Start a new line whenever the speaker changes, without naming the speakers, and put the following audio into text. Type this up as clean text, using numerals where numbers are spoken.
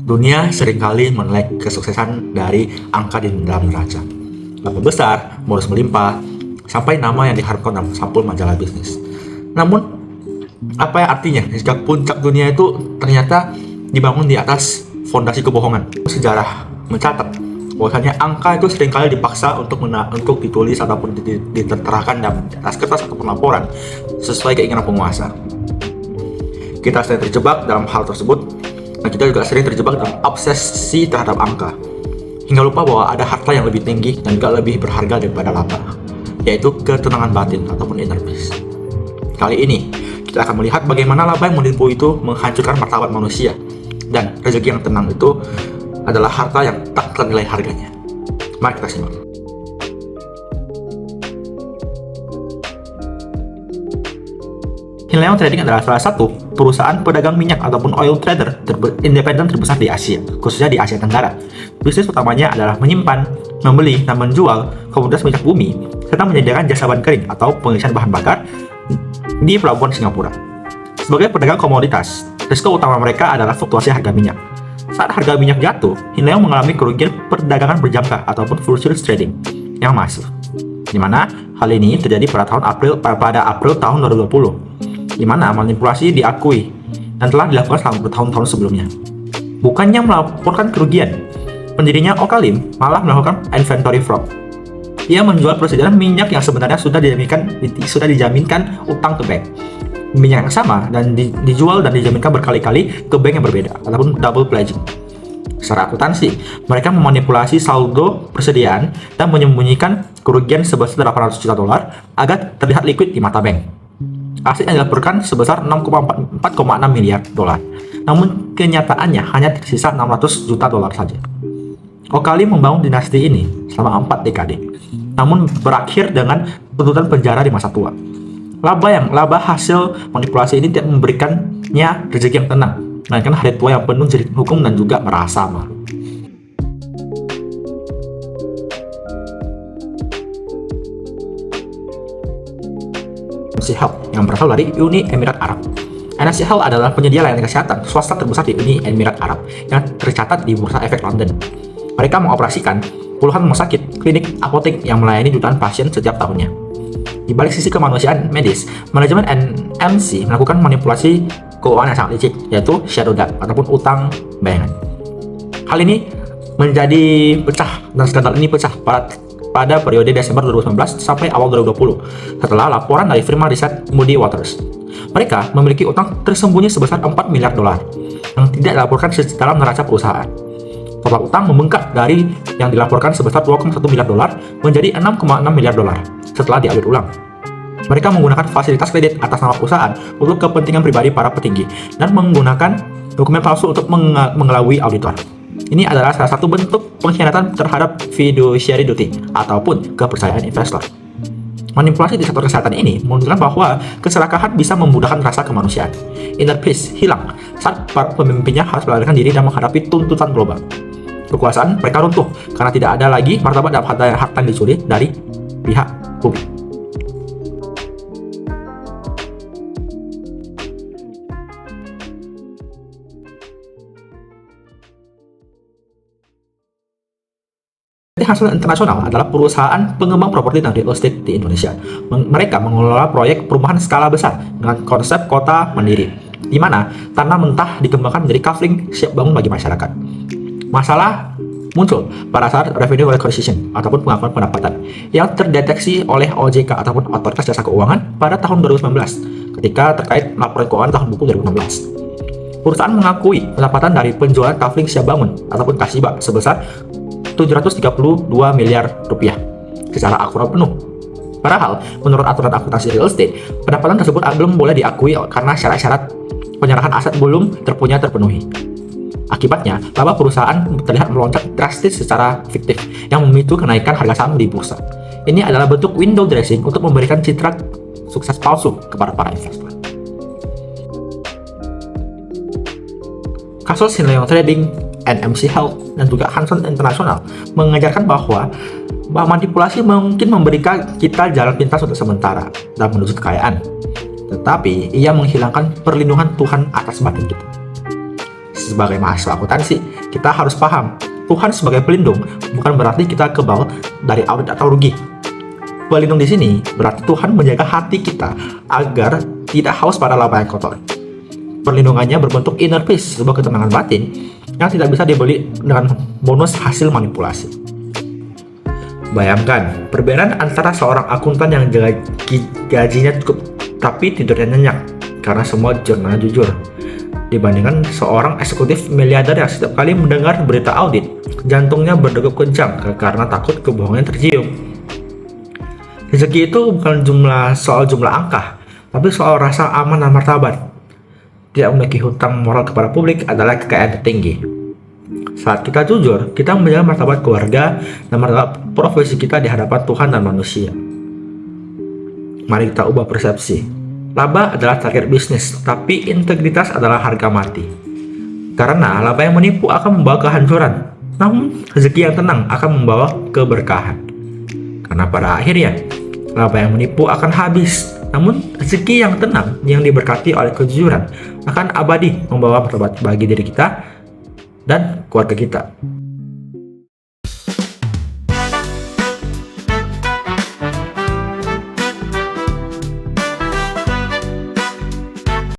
Dunia seringkali menilai kesuksesan dari angka di dalam neraca. Laba besar, bonus melimpah, sampai nama yang diharapkan dalam sampul majalah bisnis. Namun, apa yang artinya jika puncak dunia itu ternyata dibangun di atas fondasi kebohongan? Sejarah mencatat bahwasanya angka itu seringkali dipaksa untuk ditulis ataupun diterterakan dalam atas kertas ataupun laporan sesuai keinginan penguasa. Kita sering terjebak dalam hal tersebut, dan kita juga sering terjebak dalam obsesi terhadap angka, hingga lupa bahwa ada harta yang lebih tinggi dan juga lebih berharga daripada laba, yaitu ketenangan batin ataupun inner peace. Kali ini, kita akan melihat bagaimana laba yang menipu itu menghancurkan martabat manusia, dan rezeki yang tenang itu adalah harta yang tak ternilai harganya. Mari kita simak. Hinleong Trading adalah salah satu perusahaan pedagang minyak ataupun oil trader independen terbesar di Asia, khususnya di Asia Tenggara. Bisnis utamanya adalah menyimpan, membeli, dan menjual komoditas minyak bumi, serta menyediakan jasa ban kering atau pengisian bahan bakar di pelabuhan Singapura. Sebagai pedagang komoditas, risiko utama mereka adalah fluktuasi harga minyak. Saat harga minyak jatuh, Hinleong mengalami kerugian perdagangan berjangka ataupun futures trading yang masif, di mana hal ini terjadi pada April tahun 2020. Di mana manipulasi diakui dan telah dilakukan selama bertahun-tahun sebelumnya. Bukannya melaporkan kerugian, pendirinya Okalim malah melakukan inventory fraud. Ia menjual persediaan minyak yang sebenarnya sudah dijaminkan utang ke bank. Minyak yang sama dan dijual dan dijaminkan berkali-kali ke bank yang berbeda ataupun double pledging. Secara akuntansi, mereka memanipulasi saldo persediaan dan menyembunyikan kerugian sebesar $800 juta agar terlihat liquid di mata bank. Aset yang dilaporkan sebesar 4,6 miliar dolar. Namun kenyataannya hanya tersisa $600 juta saja. Okalim membangun dinasti ini selama 4 dekade, namun berakhir dengan tuntutan penjara di masa tua. Laba hasil manipulasi ini tidak memberikannya rezeki yang tenang, melainkan hari tua yang penuh jerit hukum dan juga merasa malu. NFC Health yang berasal dari Uni Emirat Arab. NFC Health adalah penyedia layanan kesehatan swasta terbesar di Uni Emirat Arab yang tercatat di Bursa Efek London. Mereka mengoperasikan puluhan rumah sakit, klinik, apotek yang melayani jutaan pasien setiap tahunnya. Di balik sisi kemanusiaan medis, manajemen NMC melakukan manipulasi keuangan yang sangat licik, yaitu shadow debt ataupun utang bayangan. Hal ini menjadi pecah, dan skandal ini pecah pada periode Desember 2019 sampai awal 2020 setelah laporan dari firma riset Moody Waters. Mereka memiliki utang tersembunyi sebesar $4 miliar yang tidak dilaporkan dalam neraca perusahaan. Total utang membengkak dari yang dilaporkan sebesar $2,1 miliar menjadi $6,6 miliar setelah diaudit ulang. Mereka menggunakan fasilitas kredit atas nama perusahaan untuk kepentingan pribadi para petinggi dan menggunakan dokumen palsu untuk mengelabui auditor. Ini adalah salah satu bentuk pengkhianatan terhadap fiduciary duty ataupun kepercayaan investor. Manipulasi di sektor kesehatan ini menunjukkan bahwa keserakahan bisa memudahkan rasa kemanusiaan. Inner peace hilang saat para pemimpinnya harus melarikan diri dan menghadapi tuntutan global. Kekuasaan mereka runtuh karena tidak ada lagi martabat dan harta yang dicuri dari pihak publik. Hanson International adalah perusahaan pengembang properti dan real estate di Indonesia. Mereka mengelola proyek perumahan skala besar dengan konsep kota mandiri, di mana tanah mentah dikembangkan menjadi kafling siap bangun bagi masyarakat. Masalah muncul pada saat revenue recognition ataupun pengakuan pendapatan yang terdeteksi oleh OJK ataupun Otoritas Jasa Keuangan pada tahun 2019 ketika terkait laporan keuangan tahun buku 2016. Perusahaan mengakui pendapatan dari penjualan kafling siap bangun ataupun kasiba sebesar $732 miliar secara akurat penuh. Padahal, menurut aturan akuntansi real estate, pendapatan tersebut belum boleh diakui karena syarat-syarat penyerahan aset belum terpenuhi. Akibatnya, laba perusahaan terlihat melonjak drastis secara fiktif yang memicu kenaikan harga saham di bursa. Ini adalah bentuk window dressing untuk memberikan citra sukses palsu kepada para investor. Kasus Hinleong Trading, NMC Health, dan juga Hanson International mengajarkan bahwa manipulasi mungkin memberikan kita jalan pintas untuk sementara dalam menuju kekayaan, tetapi ia menghilangkan perlindungan Tuhan atas batin kita. sebagai mahasiswa akuntansi, kita harus paham, Tuhan sebagai pelindung bukan berarti kita kebal dari audit atau rugi. Pelindung di sini berarti Tuhan menjaga hati kita agar tidak haus pada laba yang kotor. Perlindungannya berbentuk inner peace, sebuah ketenangan batin yang tidak bisa dibeli dengan bonus hasil manipulasi. Bayangkan perbedaan antara seorang akuntan yang gajinya cukup tapi tidurnya nyenyak karena semua jurnalnya jujur, dibandingkan seorang eksekutif miliarder yang setiap kali mendengar berita audit, jantungnya berdegup kencang karena takut kebohongan tercium. Rezeki itu bukan soal jumlah angka, tapi soal rasa aman dan martabat. Tidak memiliki hutang moral kepada publik adalah kekayaan tertinggi. Saat kita jujur, kita menjaga martabat keluarga dan martabat profesi kita di hadapan Tuhan dan manusia. Mari kita ubah persepsi. Laba adalah target bisnis, tapi integritas adalah harga mati. Karena laba yang menipu akan membawa kehancuran, namun rezeki yang tenang akan membawa keberkahan. Karena pada akhirnya, laba yang menipu akan habis, namun rezeki yang tenang yang diberkati oleh kejujuran akan abadi, membawa martabat bagi diri kita dan keluarga kita.